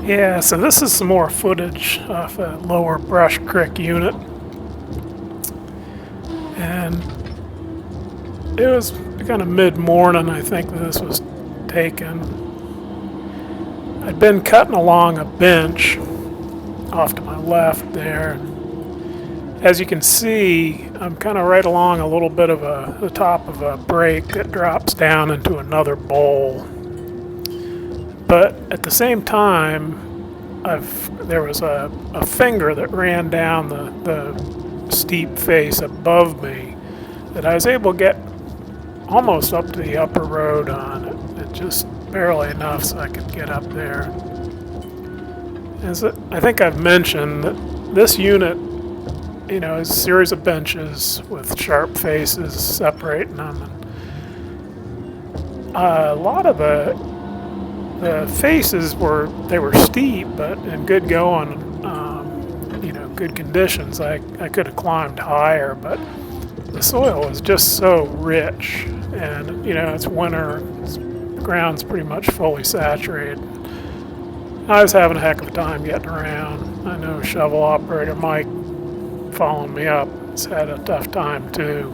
Yeah, so this is some more footage of a lower Brush Creek unit. And it was kind of mid-morning, I think, that this was taken. I'd been cutting along a bench off to my left there. As you can see, I'm kind of right along a little bit of the top of a break that drops down into another bowl. But at the same time, there was a finger that ran down the steep face above me that I was able to get almost up to the upper road on it, and just barely enough so I could get up there. As I think I've mentioned, that this unit, is a series of benches with sharp faces separating them. And a lot of the faces were steep, but in good going, good conditions. I could have climbed higher, but the soil was just so rich, and it's winter, the ground's pretty much fully saturated. I was having a heck of a time getting around. I know shovel operator Mike, following me up, has had a tough time too.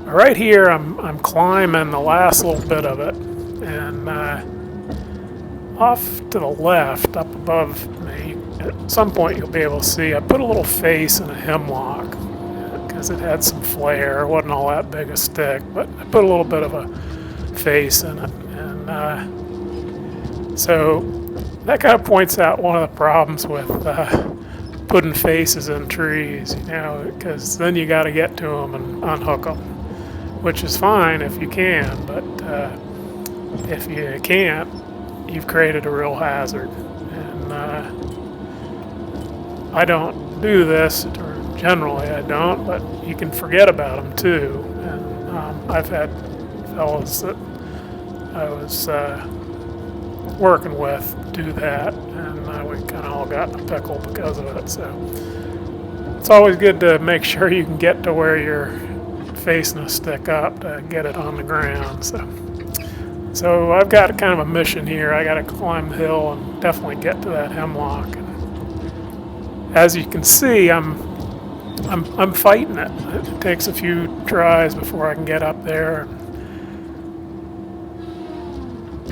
Right here, I'm climbing the last little bit of it, and off to the left, up above me, at some point you'll be able to see, I put a little face in a hemlock because it had some flair. It wasn't all that big a stick, but I put a little bit of a face in it. And so that kind of points out one of the problems with putting faces in trees, because then you got to get to them and unhook them, which is fine if you can, but if you can't, you've created a real hazard. And I don't do this, or generally I don't, but you can forget about them too. And I've had fellows that I was working with do that, and we kind of all got in a pickle because of it. So it's always good to make sure you can get to where you're facing a stick up to get it on the ground. So I've got kind of a mission here. I got to climb the hill and definitely get to that hemlock. And as you can see, I'm fighting it. It takes a few tries before I can get up there.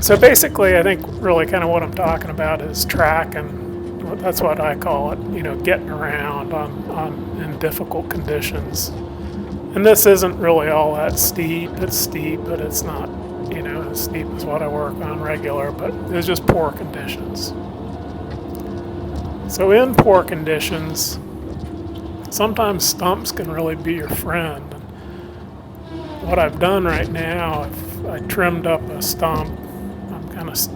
So basically, I think really kind of what I'm talking about is tracking. That's what I call it. Getting around in difficult conditions. And this isn't really all that steep. It's steep, but it's not, as steep as what I work on regular, but it's just poor conditions. So in poor conditions, sometimes stumps can really be your friend. And what I've done right now, I trimmed up a stump.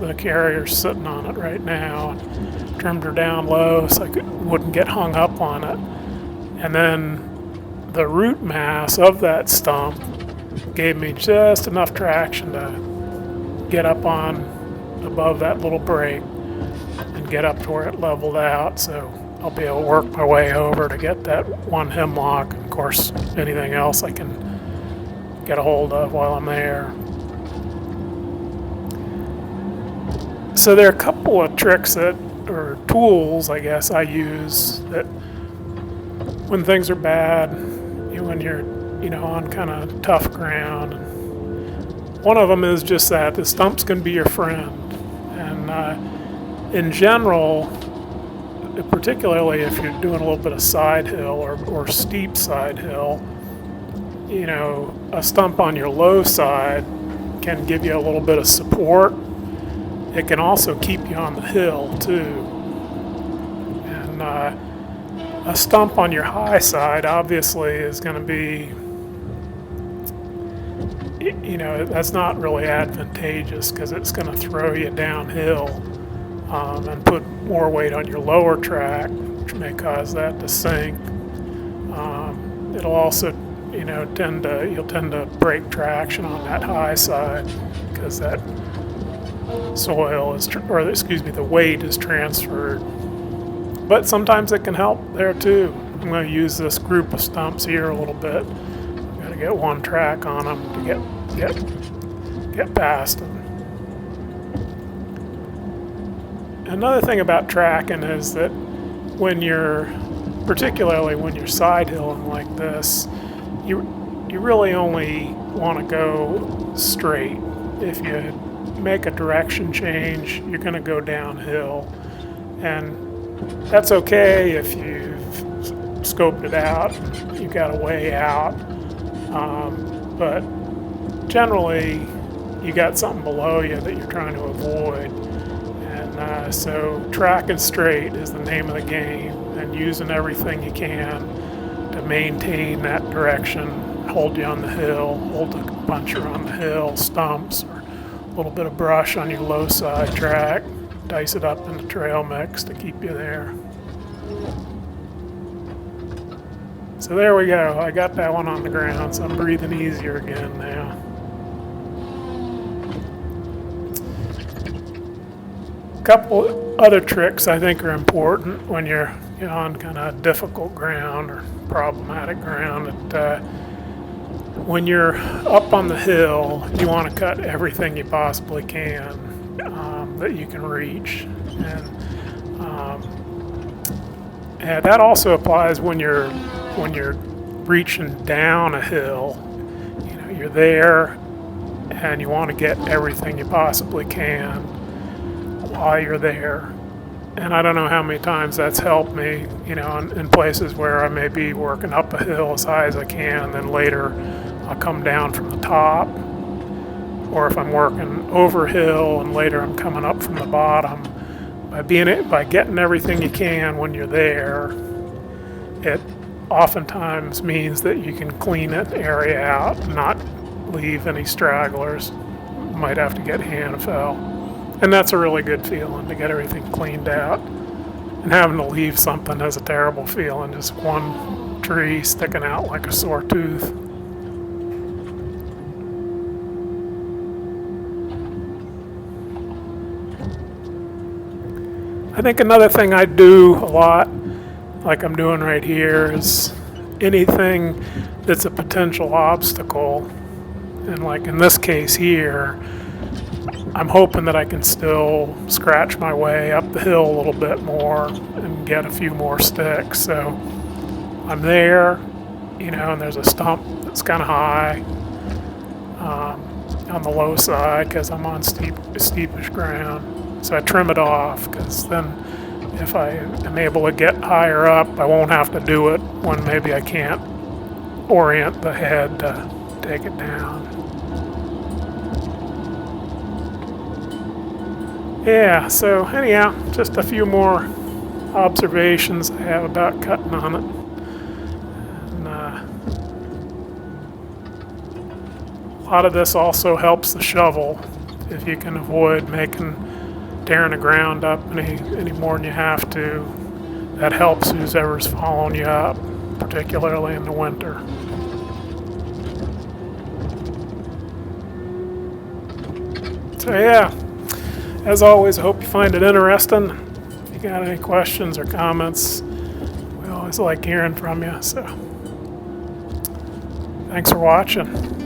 The carrier's sitting on it right now. And trimmed her down low so I wouldn't get hung up on it. And then the root mass of that stump gave me just enough traction to get up on above that little break and get up to where it leveled out. So I'll be able to work my way over to get that one hemlock. Of course, anything else I can get a hold of while I'm there. So there are a couple of tricks or tools, I guess, I use that when things are bad, when you're, on kind of tough ground. One of them is just that the stumps can be your friend. And in general, particularly if you're doing a little bit of side hill or steep side hill, a stump on your low side can give you a little bit of support. It can also keep you on the hill too. And a stump on your high side obviously is going to be, that's not really advantageous because it's going to throw you downhill and put more weight on your lower track, which may cause that to sink. It'll also, you'll tend to break traction on that high side because that soil the weight is transferred. But sometimes it can help there too. I'm going to use this group of stumps here a little bit. I've got to get one track on them to get past them. Another thing about tracking is that particularly when you're side hilling like this, you really only want to go straight. If you make a direction change, you're going to go downhill, and that's okay if you've scoped it out, you've got a way out, but generally you got something below you that you're trying to avoid. And so tracking straight is the name of the game, and using everything you can to maintain that direction. Hold you on the hill, hold the puncher on the hill, stumps, or a little bit of brush on your low side track. Dice it up in the trail mix to keep you there. So there we go. I got that one on the ground, so I'm breathing easier again now. A couple other tricks I think are important when you're on kind of difficult ground or problematic ground. When you're up on the hill, you want to cut everything you possibly can that you can reach, and that also applies when you're reaching down a hill. You're there, and you want to get everything you possibly can while you're there. And I don't know how many times that's helped me, in places where I may be working up a hill as high as I can, and then later I'll come down from the top. Or if I'm working over hill and later I'm coming up from the bottom, by getting everything you can when you're there, it oftentimes means that you can clean an area out and not leave any stragglers. You might have to get hand fell. And that's a really good feeling, to get everything cleaned out. And having to leave something is a terrible feeling, just one tree sticking out like a sore tooth. I think another thing I do a lot, like I'm doing right here, is anything that's a potential obstacle. And like in this case here, I'm hoping that I can still scratch my way up the hill a little bit more and get a few more sticks. So I'm there, and there's a stump that's kind of high on the low side because I'm on steepish ground. So I trim it off, because then if I am able to get higher up, I won't have to do it when maybe I can't orient the head to take it down. Yeah, so anyhow, just a few more observations I have about cutting on it. And, a lot of this also helps the shovel. If you can avoid tearing the ground up any more than you have to, that helps whoever's following you up, particularly in the winter. So yeah, as always, I hope you find it interesting. If you got any questions or comments, we always like hearing from you. So thanks for watching.